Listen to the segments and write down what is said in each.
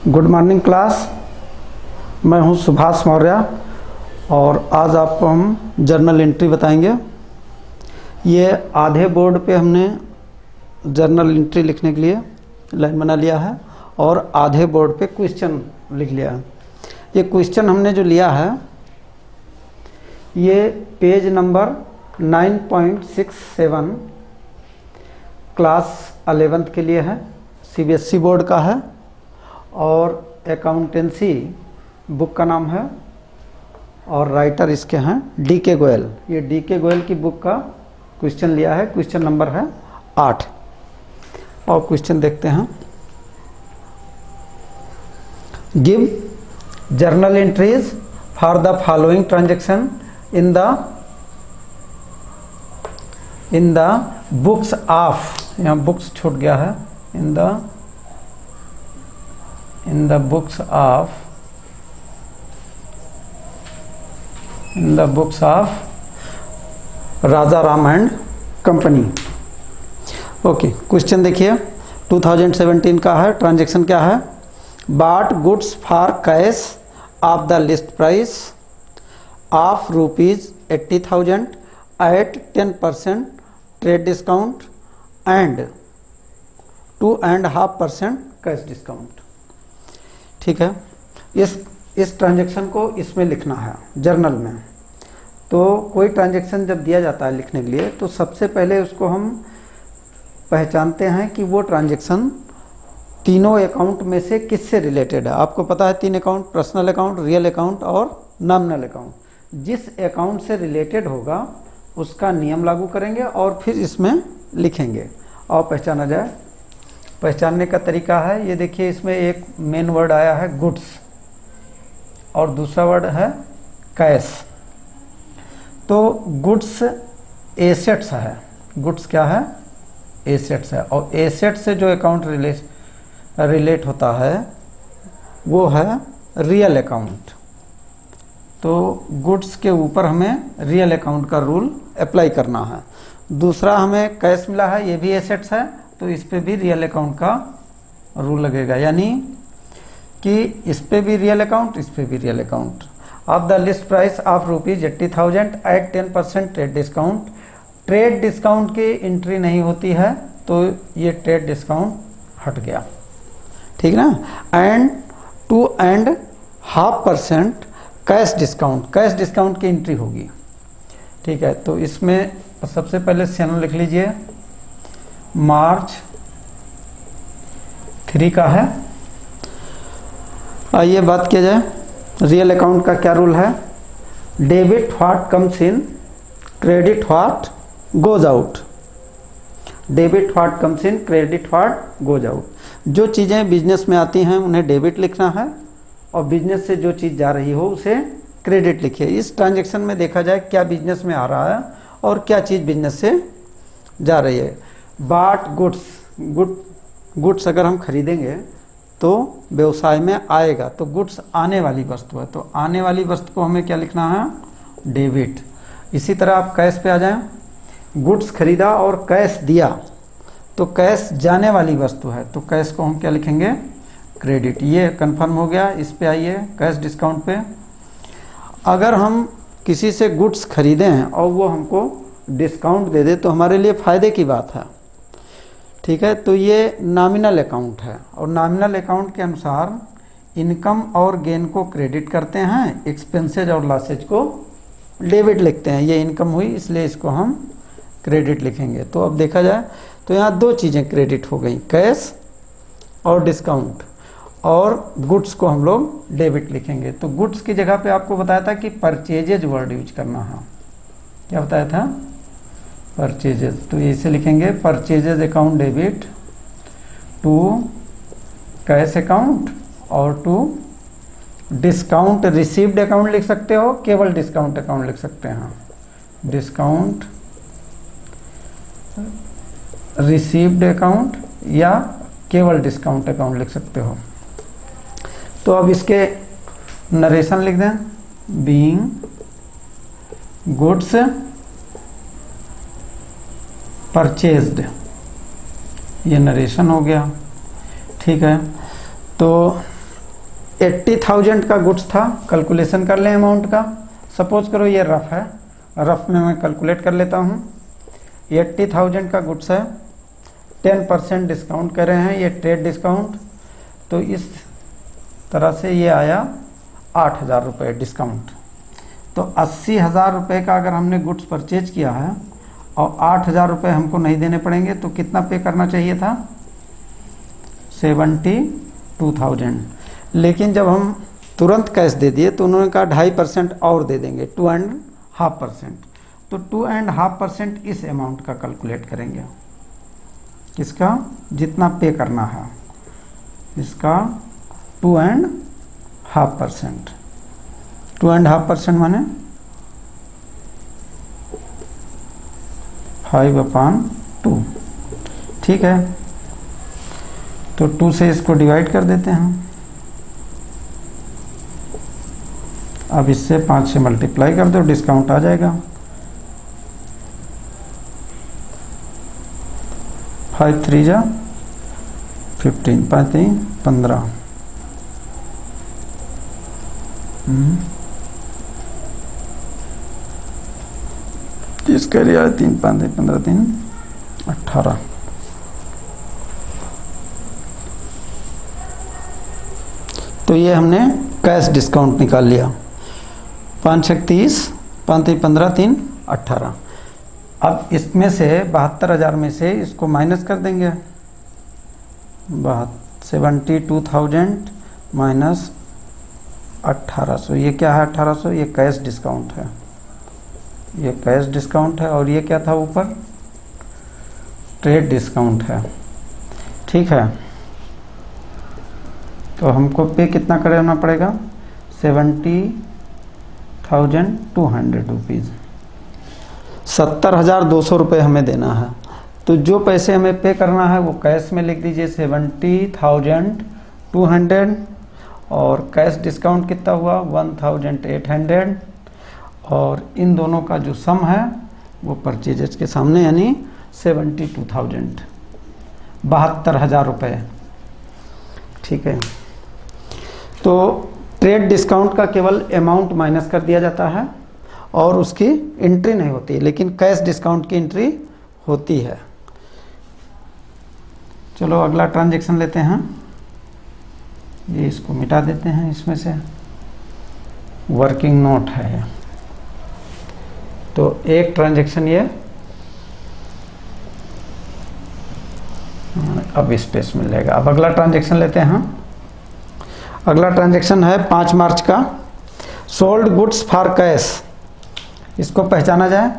Good morning class. मैं हूं सुभाष मौर्य और आज आपको हम जर्नल एंट्री बताएंगे। ये आधे बोर्ड पे हमने जर्नल एंट्री लिखने के लिए लाइन बना लिया है और आधे बोर्ड पे क्वेश्चन लिख लिया है। ये क्वेश्चन हमने जो लिया है ये पेज नंबर 9.67 क्लास 11th के लिए है, सीबीएसई बोर्ड का है और अकाउंटेंसी बुक का नाम है और राइटर इसके हैं डीके गोयल। ये डीके गोयल की बुक का क्वेश्चन लिया है, क्वेश्चन नंबर है 8 और क्वेश्चन देखते हैं। Give journal entries for the following transaction in the books of, यहाँ बुक्स छूट गया है, in the books of Raja Ram and company. Okay, question देखिए 2017 का है। ट्रांजैक्शन क्या है? Bought goods for cash of the list price of ₹80,000 at 10% trade discount and 2.5% cash discount. ठीक है, इस ट्रांजैक्शन को इसमें लिखना है जर्नल में। तो कोई ट्रांजैक्शन जब दिया जाता है लिखने के लिए तो सबसे पहले उसको हम पहचानते हैं कि वो ट्रांजैक्शन तीनों अकाउंट में से किससे रिलेटेड है। आपको पता है 3 account, personal account, real account और नॉमिनल अकाउंट। जिस अकाउंट से रिलेटेड होगा उसका नियम लागू करेंगे और फिर इसमें लिखेंगे और पहचाना जाए। पहचानने का तरीका है, ये देखिए इसमें एक मेन वर्ड आया है गुड्स और दूसरा वर्ड है कैश। तो गुड्स एसेट्स है, गुड्स क्या है? एसेट्स है और एसेट से जो अकाउंट रिलेट होता है वो है रियल अकाउंट। तो गुड्स के ऊपर हमें रियल अकाउंट का रूल अप्लाई करना है। दूसरा हमें कैश मिला है, ये भी एसेट्स है तो इस पे भी रियल अकाउंट का रूल लगेगा, यानी कि इस पे भी रियल अकाउंट, इस पे भी real account. Of the list price of ₹80,000 at 10% trade discount. Trade discount की एंट्री नहीं होती है तो ये ट्रेड डिस्काउंट हट गया, ठीक ना। And 2.5% cash discount, cash discount की एंट्री होगी। ठीक है, तो इसमें सबसे पहले सेनो लिख लीजिए, मार्च 3 का है। आइए बात किया जाए रियल अकाउंट का क्या रूल है। Debit what comes in, credit what goes out. Debit what comes in, credit what goes out. जो चीज़ें बिजनेस में आती हैं उन्हें डेबिट लिखना है और बिजनेस से जो चीज़ जा रही हो उसे क्रेडिट लिखिए। इस ट्रांजैक्शन में देखा जाए क्या बिजनेस में आ रहा है और क्या चीज़ बिजनेस से जा रही है। बाट गुड्स, गुड्स अगर हम खरीदेंगे तो व्यवसाय में आएगा, तो गुड्स आने वाली वस्तु है, तो आने वाली वस्तु को हमें क्या लिखना है? डेबिट। इसी तरह आप कैश पे आ जाएं, गुड्स खरीदा और कैश दिया तो कैश जाने वाली वस्तु है तो कैश को हम क्या लिखेंगे? क्रेडिट। ये कंफर्म हो गया। इस पे आइए कैश डिस्काउंट पे। अगर हम किसी से गुड्स खरीदें और वो हमको डिस्काउंट दे दे तो हमारे लिए फ़ायदे की बात है, ठीक है। तो ये नॉमिनल अकाउंट है और नॉमिनल अकाउंट के अनुसार इनकम और गेन को क्रेडिट करते हैं, एक्सपेंसेज और लॉसेज को डेबिट लिखते हैं। ये इनकम हुई इसलिए इसको हम क्रेडिट लिखेंगे। तो अब देखा जाए तो यहाँ 2 चीज़ें क्रेडिट हो गई, कैश और डिस्काउंट, और गुड्स को हम लोग डेबिट लिखेंगे। तो गुड्स की जगह पे आपको बताया था कि परचेजेज वर्ड यूज करना है। क्या बताया था? परचेजेज। तो इसे लिखेंगे purchases account debit to cash account और टू डिस्काउंट रिसीव्ड अकाउंट लिख सकते हो, केवल डिस्काउंट अकाउंट लिख सकते हैं। डिस्काउंट रिसीव्ड अकाउंट या केवल डिस्काउंट अकाउंट लिख सकते हो। तो अब इसके नरेशन लिख दें, बीइंग गुड्स परचेज्ड, ये नरेशन हो गया, ठीक है। तो 80,000 का गुड्स था, कैलकुलेशन कर लें अमाउंट का। सपोज करो ये रफ है, रफ में मैं कैलकुलेट कर लेता हूँ। 80,000 का गुड्स है, 10% डिस्काउंट कर रहे हैं, ये ट्रेड डिस्काउंट, तो इस तरह से ये आया 8,000 रुपये डिस्काउंट। तो 80,000 रुपये का अगर हमने गुड्स परचेज किया है और 8,000 रुपये हमको नहीं देने पड़ेंगे, तो कितना पे करना चाहिए था? 72,000। लेकिन जब हम तुरंत कैश दे दिए तो उन्होंने कहा 2.5% और दे देंगे, 2.5%। तो 2.5% इस अमाउंट का कैलकुलेट करेंगे, किसका? जितना पे करना है इसका 2.5%। 2.5% माने 5/2, ठीक है। तो 2 से इसको डिवाइड कर देते हैं। अब इससे 5 से मल्टीप्लाई कर दो, डिस्काउंट आ जाएगा। 5 3 जा 15, 5 3 15। इसका रिया 3 5 15 3 18। तो ये हमने कैश डिस्काउंट निकाल लिया। 5 6 30, 5 3 15 3 18। अब इसमें से 72,000 में से इसको माइनस कर देंगे। 72,000 माइनस 1,800, ये क्या है? 1,800, ये कैश डिस्काउंट है, ये कैश डिस्काउंट है। और ये क्या था ऊपर? ट्रेड डिस्काउंट है, ठीक है। तो हमको पे कितना करना पड़ेगा? 70,200 रुपीज़, 70,200 रुपये हमें देना है। तो जो पैसे हमें पे करना है वो कैश में लिख दीजिए 70,200, और कैश डिस्काउंट कितना हुआ? 1,800, और इन दोनों का जो सम है वो परचेजेज के सामने, यानी 72,000, 72,000 रुपये, ठीक है। तो ट्रेड डिस्काउंट का केवल अमाउंट माइनस कर दिया जाता है और उसकी एंट्री नहीं होती, लेकिन कैश डिस्काउंट की एंट्री होती है। चलो अगला ट्रांजैक्शन लेते हैं। ये इसको मिटा देते हैं इसमें से, वर्किंग नोट है। तो एक ट्रांजैक्शन ये अब स्पेस मिल जाएगा। अब अगला ट्रांजैक्शन लेते हैं। अगला ट्रांजैक्शन है 5 मार्च का। सोल्ड गुड्स फॉर कैश, इसको पहचाना जाए।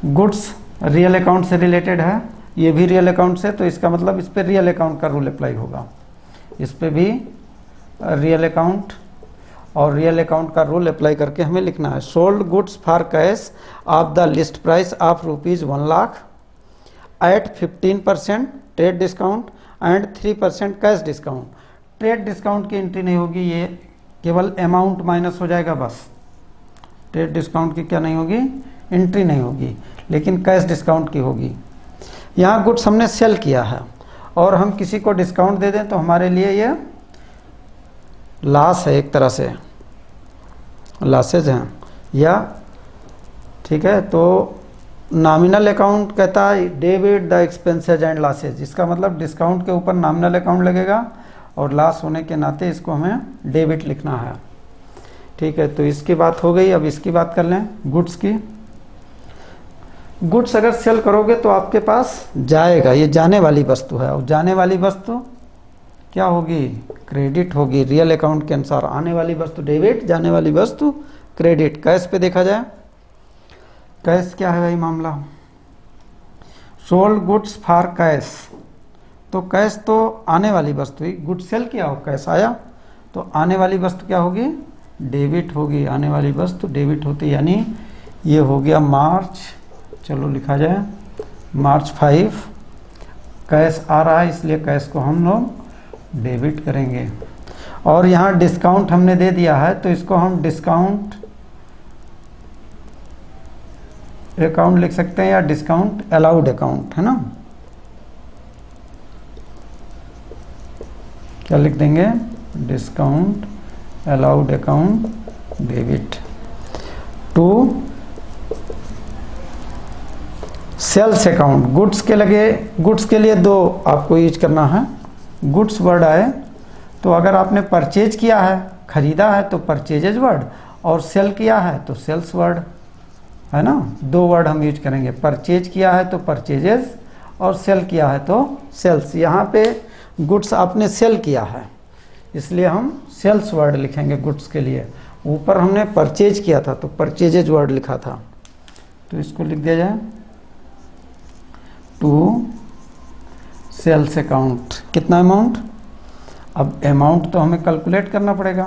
गुड्स रियल अकाउंट से रिलेटेड है, ये भी रियल अकाउंट से, तो इसका मतलब इस पर रियल अकाउंट का रूल अप्लाई होगा। इस पर भी रियल अकाउंट और रियल अकाउंट का रूल अप्लाई करके हमें लिखना है। Sold goods for cash of the list price of ₹1 lakh at 15% trade discount and 3% cash discount. Trade discount की एंट्री नहीं होगी, ये केवल अमाउंट माइनस हो जाएगा बस। ट्रेड डिस्काउंट की क्या नहीं होगी? एंट्री नहीं होगी, लेकिन कैश डिस्काउंट की होगी। यहाँ गुड्स हमने सेल किया है और हम किसी को डिस्काउंट दे दें तो हमारे लिए ये लॉस है, एक तरह से लॉसेज हैं या, ठीक है। तो नॉमिनल अकाउंट कहता है debit the expenses and losses, इसका मतलब डिस्काउंट के ऊपर नॉमिनल अकाउंट लगेगा और लॉस होने के नाते इसको हमें डेबिट लिखना है, ठीक है। तो इसकी बात हो गई। अब इसकी बात कर लें गुड्स की। गुड्स अगर सेल करोगे तो आपके पास जाएगा, ये जाने वाली वस्तु है, और जाने वाली वस्तु क्या होगी? क्रेडिट होगी। रियल अकाउंट के अनुसार आने वाली वस्तु डेबिट, जाने वाली वस्तु क्रेडिट। कैश पे देखा जाए, कैश क्या है भाई मामला? सोल्ड गुड्स फॉर कैश, तो कैश तो आने वाली वस्तु ही, गुड सेल किया हो कैश आया, तो आने वाली वस्तु क्या होगी? डेबिट होगी। आने वाली वस्तु डेबिट होती, यानी ये हो गया मार्च, चलो लिखा जाए मार्च 5, कैश आ रहा है इसलिए कैश को हम लोग डेबिट करेंगे। और यहाँ डिस्काउंट हमने दे दिया है तो इसको हम डिस्काउंट अकाउंट लिख सकते हैं या डिस्काउंट अलाउड अकाउंट, है ना। क्या लिख देंगे? Discount allowed account debit to sales account. Goods के लिए दो आपको यूज करना है। गुड्स वर्ड आए तो अगर आपने परचेज किया है, खरीदा है तो परचेजेज वर्ड, और सेल किया है तो सेल्स वर्ड, है ना। दो वर्ड हम यूज करेंगे, परचेज किया है तो परचेजेज और सेल किया है तो सेल्स। यहाँ पे गुड्स आपने सेल किया है इसलिए हम सेल्स वर्ड लिखेंगे गुड्स के लिए। ऊपर हमने परचेज किया था तो परचेजेज वर्ड लिखा था, तो इसको लिख दिया जाए टू सेल्स अकाउंट। कितना अमाउंट? अब अमाउंट तो हमें कैलकुलेट करना पड़ेगा।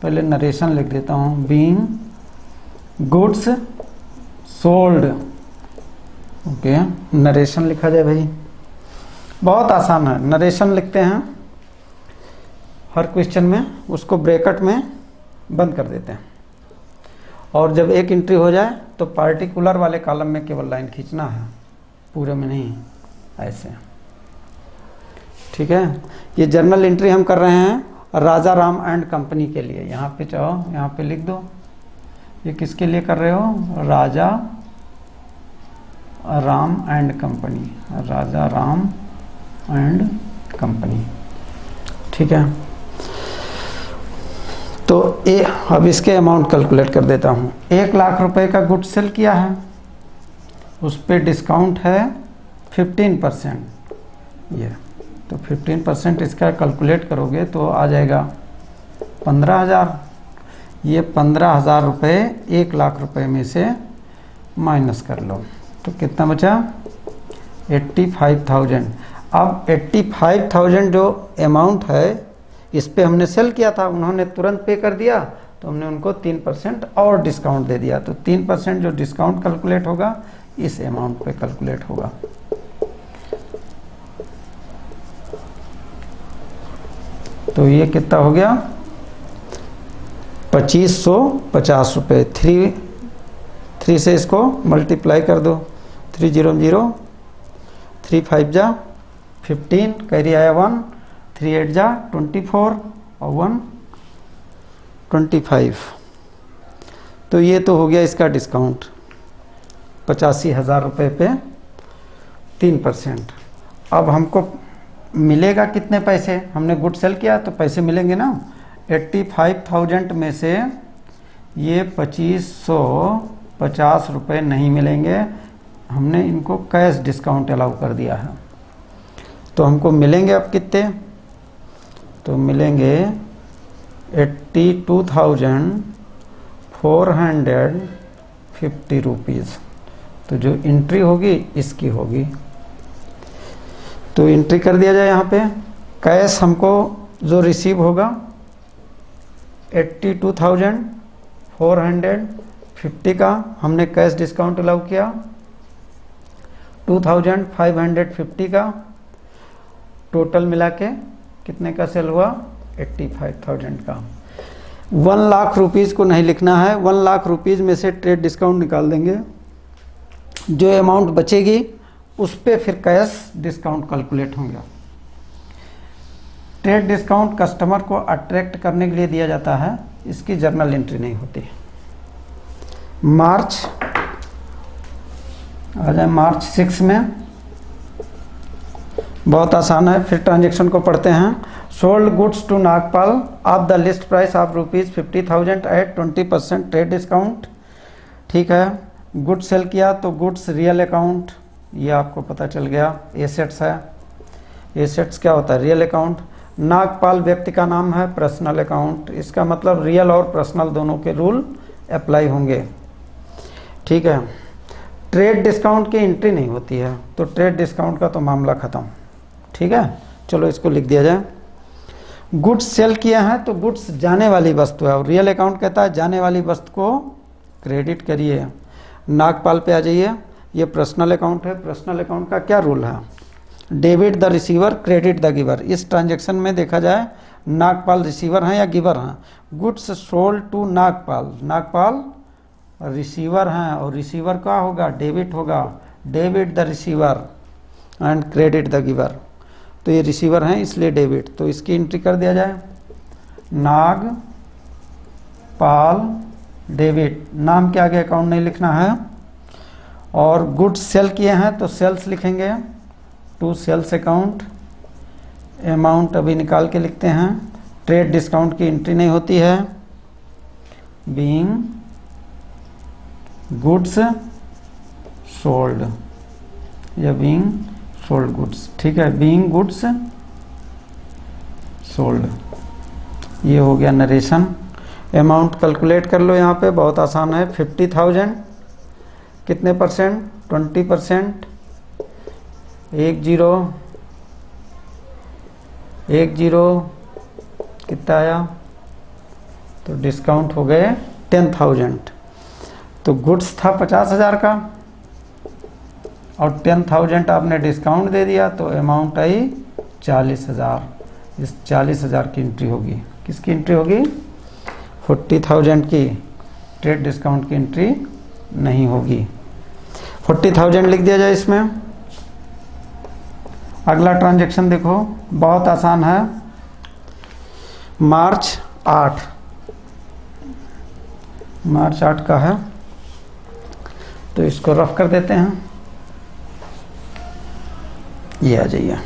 पहले नरेशन लिख देता हूँ, being goods sold. Okay, narration लिखा जाए भाई, बहुत आसान है। नरेशन लिखते हैं हर क्वेश्चन में, उसको ब्रैकेट में बंद कर देते हैं, और जब एक एंट्री हो जाए तो पार्टिकुलर वाले कॉलम में केवल लाइन खींचना है, पूरे में नहीं, ऐसे। ठीक है, ये जर्नल एंट्री हम कर रहे हैं राजा राम एंड कंपनी के लिए। यहाँ पे चाहो यहाँ पे लिख दो, ये किसके लिए कर रहे हो? Raja Ram and company, Raja Ram and company. ठीक है, तो अब इसके अमाउंट कैलकुलेट कर देता हूँ। 1 लाख रुपए का गुड सेल किया है, उस पर डिस्काउंट है 15%। ये तो 15% इसका कैलकुलेट करोगे तो आ जाएगा 15,000। ये 15,000 रुपये 1 लाख रुपए में से माइनस कर लो तो कितना बचा? 85,000। अब 85,000 जो अमाउंट है इस पे हमने सेल किया था, उन्होंने तुरंत पे कर दिया तो हमने उनको 3% और डिस्काउंट दे दिया। तो 3% जो डिस्काउंट कैलकुलेट होगा इस अमाउंट पे कैलकुलेट होगा। तो ये कितना हो गया? 2550 रुपये। 3 से इसको मल्टीप्लाई कर दो, 3 0 0, 3 5 जा 15, कैरी आया 1, 3 8 जा 24 और 1 25। तो ये तो हो गया इसका डिस्काउंट 85,000 रुपये पे 3%। अब हमको मिलेगा कितने पैसे? हमने गुड सेल किया तो पैसे मिलेंगे ना। 85,000 में से ये 2550 रुपये नहीं मिलेंगे, हमने इनको कैश डिस्काउंट अलाउ कर दिया है। तो हमको मिलेंगे अब कितने? तो मिलेंगे 82,450 रुपीज़। तो जो एंट्री होगी इसकी होगी, तो एंट्री कर दिया जाए यहाँ पे। कैश हमको जो रिसीव होगा 82,450 का हमने कैश डिस्काउंट अलाउ किया, 2,550 का टोटल मिला के कितने का सेल हुआ? 85,000 का। 1 लाख रुपीज़ को नहीं लिखना है, 1 लाख रुपीज़ में से ट्रेड डिस्काउंट निकाल देंगे। जो अमाउंट बचेगी उस पे फिर कैश डिस्काउंट कैलकुलेट होंगे। ट्रेड डिस्काउंट कस्टमर को अट्रैक्ट करने के लिए दिया जाता है, इसकी जर्नल एंट्री नहीं होती। मार्च आ जाए, मार्च 6 में बहुत आसान है, फिर ट्रांजेक्शन को पढ़ते हैं। Sold goods to Nagpal of the list price of ₹50,000 at 20% trade discount. ठीक है, गुड्स सेल किया तो गुड्स रियल अकाउंट, ये आपको पता चल गया। एसेट्स है, एसेट्स क्या होता है? Real account. नागपाल व्यक्ति का नाम है, पर्सनल अकाउंट। इसका मतलब रियल और पर्सनल दोनों के रूल अप्लाई होंगे। ठीक है, ट्रेड डिस्काउंट की एंट्री नहीं होती है तो ट्रेड डिस्काउंट का तो मामला ख़त्म। ठीक है, चलो इसको लिख दिया जाए। गुड्स सेल किया है तो गुड्स जाने वाली वस्तु है, और रियल अकाउंट कहता है जाने वाली वस्तु को क्रेडिट करिए। नागपाल पे आ जाइए, ये पर्सनल अकाउंट है। पर्सनल अकाउंट का क्या रूल है? Debit the receiver, credit the giver. इस ट्रांजेक्शन में देखा जाए नागपाल रिसीवर हैं या गिवर हैं। Goods sold to Nagpal, Nagpal receiver हैं और रिसीवर का होगा डेबिट होगा, debit the receiver and credit the giver. तो ये रिसीवर हैं इसलिए डेबिट, तो इसकी एंट्री कर दिया जाए। नाग पाल डेबिट, नाम के आगे अकाउंट नहीं लिखना है। और गुड्स सेल किए हैं तो सेल्स लिखेंगे, टू सेल्स अकाउंट। अमाउंट अभी निकाल के लिखते हैं। ट्रेड डिस्काउंट की एंट्री नहीं होती है। बीइंग गुड्स सोल्ड या बीइंग सोल्ड गुड्स, ठीक है, बीइंग गुड्स सोल्ड। ये हो गया नरेशन। अमाउंट कैलकुलेट कर लो, यहाँ पे बहुत आसान है। 50,000 कितने परसेंट? 20%। 10 कितना आया? तो डिस्काउंट हो गए 10,000। तो गुड्स था 50,000 का और 10,000 आपने डिस्काउंट दे दिया, तो अमाउंट आई 40,000। इस 40,000 की एंट्री होगी। किसकी एंट्री होगी? 40,000 की। ट्रेड डिस्काउंट की एंट्री नहीं होगी। 40,000 लिख दिया जाए इसमें। अगला ट्रांजैक्शन देखो, बहुत आसान है। मार्च 8 का है, तो इसको रफ कर देते हैं। ये आ जाइए।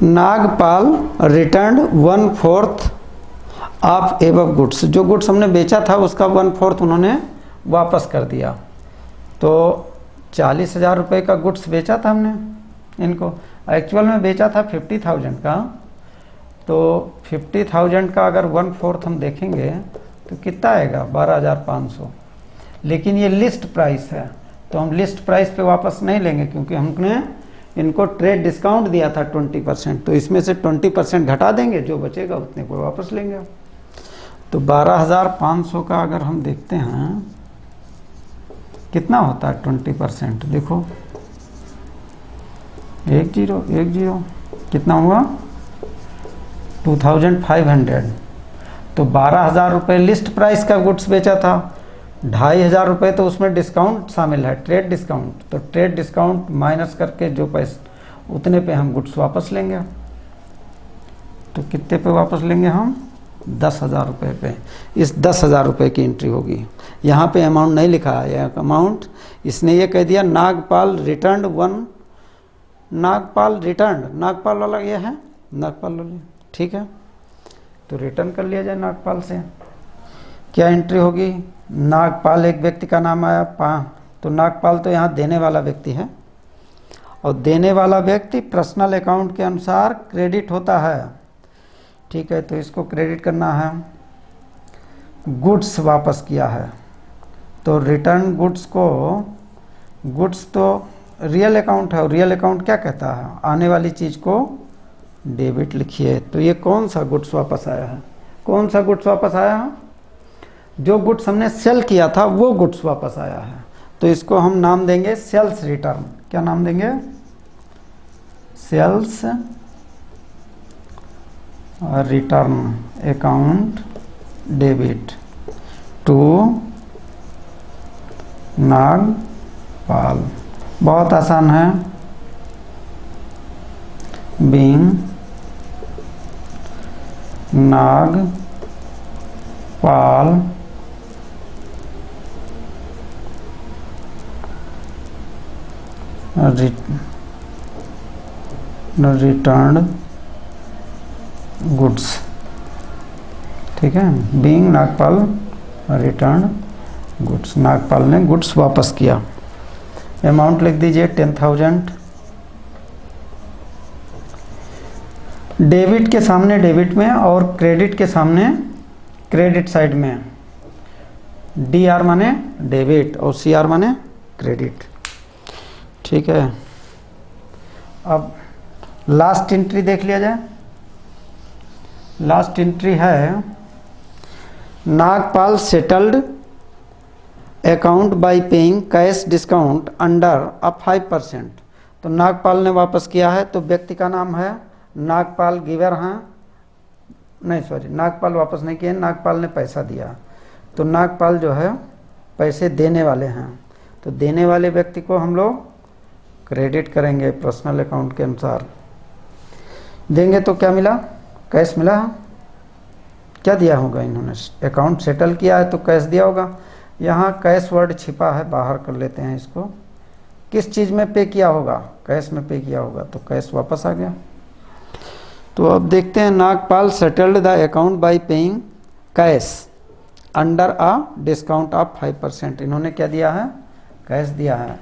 Nagpal return 1/4 of above goods. जो गुड्स हमने बेचा था उसका 1/4 उन्होंने वापस कर दिया। तो 40,000 रुपये का गुड्स बेचा था हमने इनको, एक्चुअल में बेचा था 50,000 का। तो 50,000 का अगर 1/4 हम देखेंगे तो कितना आएगा? 12,500। लेकिन ये लिस्ट प्राइस है, तो हम लिस्ट प्राइस पे वापस नहीं लेंगे, क्योंकि हमने इनको ट्रेड डिस्काउंट दिया था 20%। तो इसमें से 20% घटा देंगे, जो बचेगा उतने को वापस लेंगे। तो 12,500 का अगर हम देखते हैं कितना होता है 20%, देखो 10 कितना हुआ? 2,500। तो 12,000 रुपये लिस्ट प्राइस का गुड्स बेचा था, 2,500 रुपये तो उसमें डिस्काउंट शामिल है, ट्रेड डिस्काउंट। तो ट्रेड डिस्काउंट माइनस करके जो पैसे उतने पे हम गुड्स वापस लेंगे। तो कितने पे वापस लेंगे हम? 10,000 रुपये पे। इस 10,000 रुपये की एंट्री होगी। यहाँ पे अमाउंट नहीं लिखा है, यह अमाउंट इसने ये कह दिया नागपाल रिटर्न 1। नागपाल वाला ये है, नागपाल वाली, ठीक है। तो रिटर्न कर लिया जाए नागपाल से। क्या एंट्री होगी? नागपाल एक व्यक्ति का नाम आया, तो नागपाल तो यहाँ देने वाला व्यक्ति है, और देने वाला व्यक्ति पर्सनल अकाउंट के अनुसार क्रेडिट होता है, ठीक है। तो इसको क्रेडिट करना है। गुड्स वापस किया है, तो रिटर्न गुड्स को, गुड्स तो रियल अकाउंट है, और रियल अकाउंट क्या कहता है? आने वाली चीज़ को डेबिट लिखिए। तो ये कौन सा गुड्स वापस आया है? कौन सा गुड्स वापस आया है? जो गुड्स हमने सेल किया था वो गुड्स वापस आया है। तो इसको हम नाम देंगे सेल्स रिटर्न। क्या नाम देंगे? Sales return account debit to Nagpal. बहुत आसान है। बीइंग नागपाल रिटर्न गुड्स, ठीक है। Being Nagpal return goods, Nagpal ने गुड्स वापस किया। अमाउंट लिख दीजिए 10,000। डेबिट के सामने डेबिट में और क्रेडिट के सामने क्रेडिट साइड में DR माने डेबिट और CR माने क्रेडिट, ठीक है। अब लास्ट एंट्री देख लिया जाए। लास्ट एंट्री है Nagpal settled account by paying cash discount under a 5%। तो नागपाल ने वापस किया है, तो व्यक्ति का नाम है नागपाल, गिवर हैं, नहीं सॉरी, नागपाल वापस नहीं किए, नागपाल ने पैसा दिया। तो नागपाल जो है पैसे देने वाले हैं, तो देने वाले व्यक्ति को हम लोग क्रेडिट करेंगे पर्सनल अकाउंट के अनुसार। देंगे तो क्या मिला? कैश मिला, क्या दिया होगा इन्होंने, अकाउंट सेटल किया है तो कैश दिया होगा। यहाँ कैश वर्ड छिपा है, बाहर कर लेते हैं इसको। किस चीज़ में पे किया होगा, कैश में पे किया होगा, तो कैश वापस आ गया। तो अब देखते हैं, Nagpal settled the account by paying cash under a discount of 5%। इन्होंने क्या दिया है, कैश दिया है।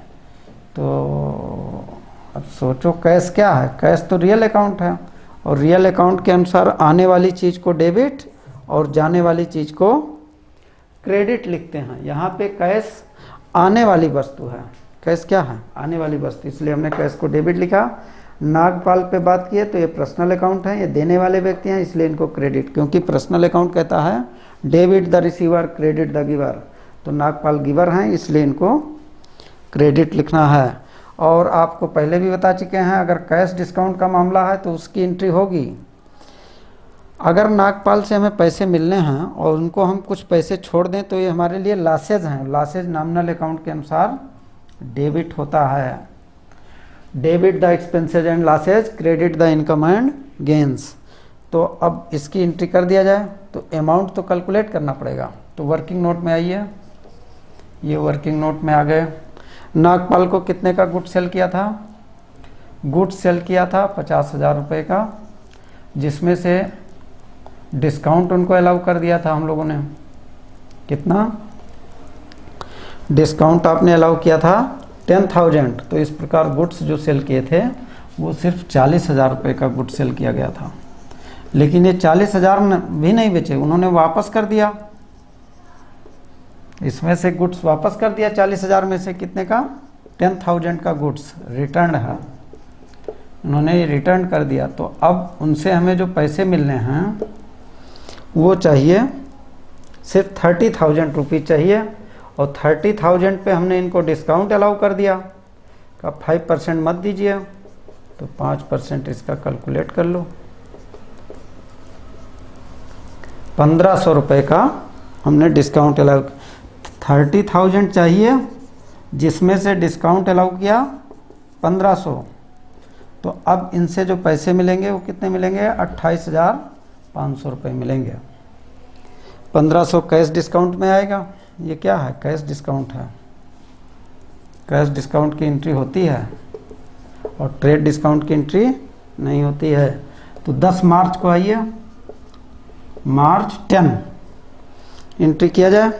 तो अब सोचो कैश क्या है, कैश तो रियल अकाउंट है, और रियल अकाउंट के अनुसार आने वाली चीज़ को डेबिट और जाने वाली चीज़ को क्रेडिट लिखते हैं। यहाँ पे कैश आने वाली वस्तु है, कैश क्या है, आने वाली वस्तु, इसलिए हमने कैश को डेबिट लिखा। नागपाल पे बात किए तो ये पर्सनल अकाउंट है, ये देने वाले व्यक्ति हैं, इसलिए इनको क्रेडिट, क्योंकि पर्सनल अकाउंट कहता है debit the receiver credit the giver, तो नागपाल गिवर हैं इसलिए इनको क्रेडिट लिखना है। और आपको पहले भी बता चुके हैं, अगर कैश डिस्काउंट का मामला है तो उसकी एंट्री होगी। अगर नागपाल से हमें पैसे मिलने हैं और उनको हम कुछ पैसे छोड़ दें तो ये हमारे लिए लॉसेज हैं। लॉसेज नॉमिनल अकाउंट के अनुसार डेबिट होता है। Debit the expenses and losses, credit the income and gains. तो अब इसकी एंट्री कर दिया जाए तो अमाउंट तो कैलकुलेट करना पड़ेगा। तो वर्किंग नोट में आइए, ये वर्किंग नोट में आ गए। नागपाल को कितने का गुड सेल किया था, गुड सेल किया था 50,000 रुपये का, जिसमें से डिस्काउंट उनको अलाउ कर दिया था हम लोगों ने। कितना डिस्काउंट आपने अलाउ किया था, 10,000। तो इस प्रकार गुड्स जो सेल किए थे वो सिर्फ 40,000 रुपये का गुड सेल किया गया था। लेकिन ये 40,000 भी नहीं बेचे, उन्होंने वापस कर दिया, इसमें से गुड्स वापस कर दिया। 40,000 में से कितने का, 10,000 का गुड्स रिटर्न है, उन्होंने रिटर्न कर दिया। तो अब उनसे हमें जो पैसे मिलने हैं वो चाहिए सिर्फ 30,000 रुपीज़ चाहिए, और 30,000 पे हमने इनको डिस्काउंट अलाउ कर दिया का 5% मत दीजिए, तो 5% इसका कैलकुलेट कर लो। 1,500 रुपये का हमने डिस्काउंट अलाउ, 30,000 चाहिए जिसमें से डिस्काउंट अलाउ किया 1,500। तो अब इनसे जो पैसे मिलेंगे वो कितने मिलेंगे, 28,500 रुपये मिलेंगे। 1,500 कैश डिस्काउंट में आएगा। ये क्या है, कैश डिस्काउंट है। कैश डिस्काउंट की एंट्री होती है और ट्रेड डिस्काउंट की एंट्री नहीं होती है। तो 10 मार्च को आइए, मार्च 10 एंट्री किया जाए।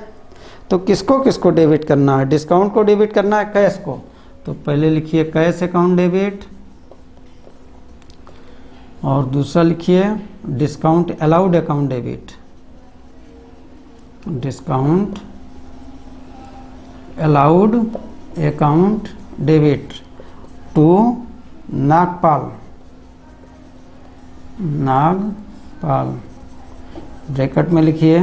तो किसको किसको डेबिट करना है, डिस्काउंट को डेबिट करना है, कैश को। तो पहले लिखिए कैश अकाउंट डेबिट, और दूसरा लिखिए discount allowed account debit, discount allowed account debit to Nagpal, Nagpal bracket में लिखिए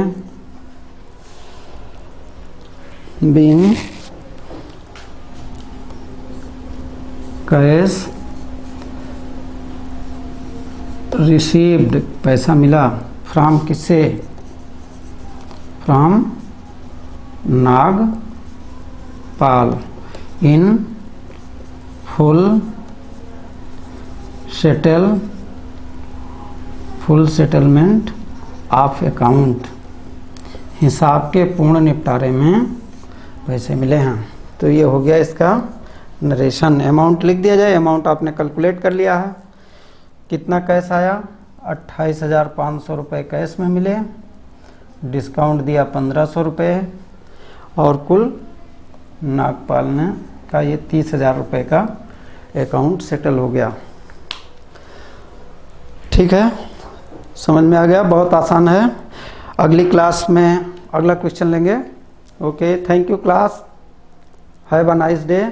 बीइंग कैश रिसीव्ड, पैसा मिला फ्रॉम किससे, from Nagpal in full settlement of account, हिसाब के पूर्ण निपटारे में पैसे मिले हैं। तो ये हो गया इसका नरेशन। अमाउंट लिख दिया जाए, अमाउंट आपने कैलकुलेट कर लिया है। कितना कैश आया, 28,500 रुपये कैश में मिले, डिस्काउंट दिया 1,500 रुपये, और कुल नागपाल ने का ये 30,000 रुपये का अकाउंट सेटल हो गया। ठीक है, समझ में आ गया, बहुत आसान है। अगली क्लास में अगला क्वेश्चन लेंगे। Okay, thank you class, have a nice day.